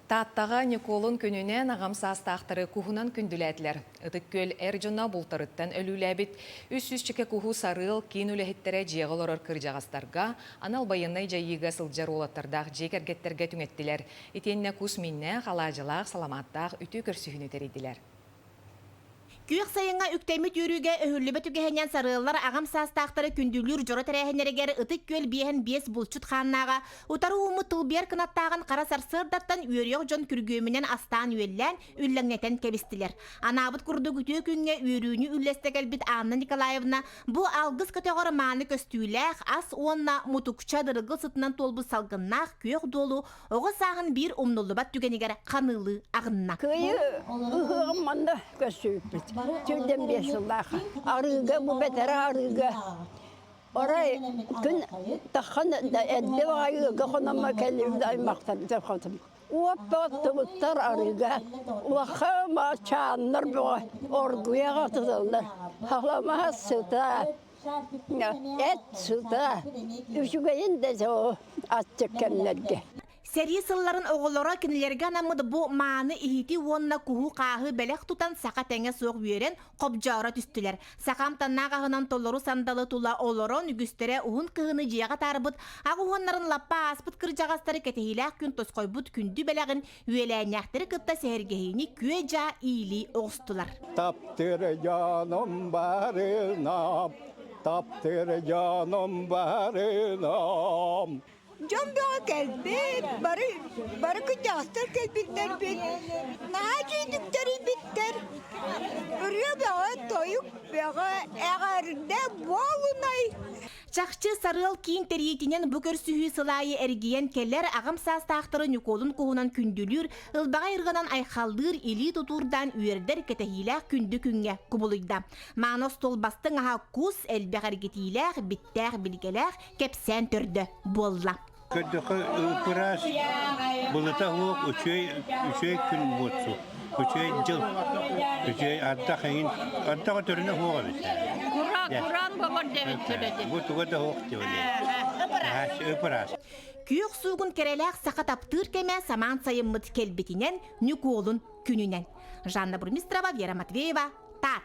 Таттаға Николун күніне нағам састақтары кухунан күнділәділер. Үтік көл әржонна бұлтарыттан өліләбіт, үс-үс чеке куху сарыл кейін үләхеттері жеғыл орыр кыржағастарға, анал байыннай жайыға сылджар олаттардақ жекергеттерге түңеттілер. Етенне кус минне, қалажылақ, саламаттақ, үті көрсүхіні терейділер. Күйік сайынға үктәмет үріге өһүрлібі түгехенен сарылар ағам састақтары күндүлүр жора тәрәхенерегер ытык көл биehen бес бұлчут қаннаға, утары умы тылбер кынаттағын қара сарсырдаттан үйерек жон күргөмінен астан үйеллән үлләңнетен кәбістілер. Анабыт күрді күтө күнге үйерүүні үлләстәгәл бит Анна Николаевна бұ алғыз көтеғары маны көстүйләқ ас онна мутукча дырығыл сытынан толбы салғыннақ күйек долу оғы сағын бір умнулыбат түгенегер қанылы ағынна. Tüyden bir yıllığa. Arıga bu beter arıga. Oraya gün tahan da edde arıga konama kelimde aymaktan zaten. O battılar arıga. O xama çanlar bu orguya katıldılar. Halama sıta. Et sıta. Üçügeyin de o atçıkenlerge. Сәрі сылларын оғылора кінілерге анамыды бұ маны ихити онна куху қағы бәлек тұтан сақа тәңе соқ үйерен қобжаура түстілер. Сақам таннағағынан толору сандалы тула олорон үгістері ұғын қығыны жияға тарбыт, ағы онларын лаппа аспыт кіржағастары кәтехиләк күн тосқой бұд күнді бәләғін үйеләнәқтері қытта сәргейіні күе жа ийлі оғыстылар. Таптыры жаным барынам, таптыры жаным барынам. Jomba kelbet, barı kıcastır kelbetler bit. Nacıdıkları bitter. Örüyor bağı toyuk bağı eğerde bolunay. Çakçı sarıl kiin teriyetinen bu körsühü sılайы ergiyen keller ağam sastақтыры Nikolun koğunan kündülür, ılbağa ırganan ayxaldır ili tuturdan üyerder ketehilək kündü künge kubuluyda. Manos tolbastın ağa kus elbə hargetiylək, bittək bilgelək, kepsen türdü bolla. Kötüqü ıpıras, bulata hoq, üçey gün botsu, üçey jıl, üçey adda xeyin, adda türüne hoq alır. Kurang babon devet söyledi. Bu tuğa da hoq diyor. Ipıras. Kүйük suğun kerelək saqa taptır keme saman sayımıt kelbetinen Nikolun gününen. Жанна Бурмистрова, Вера Матвеева, Тат.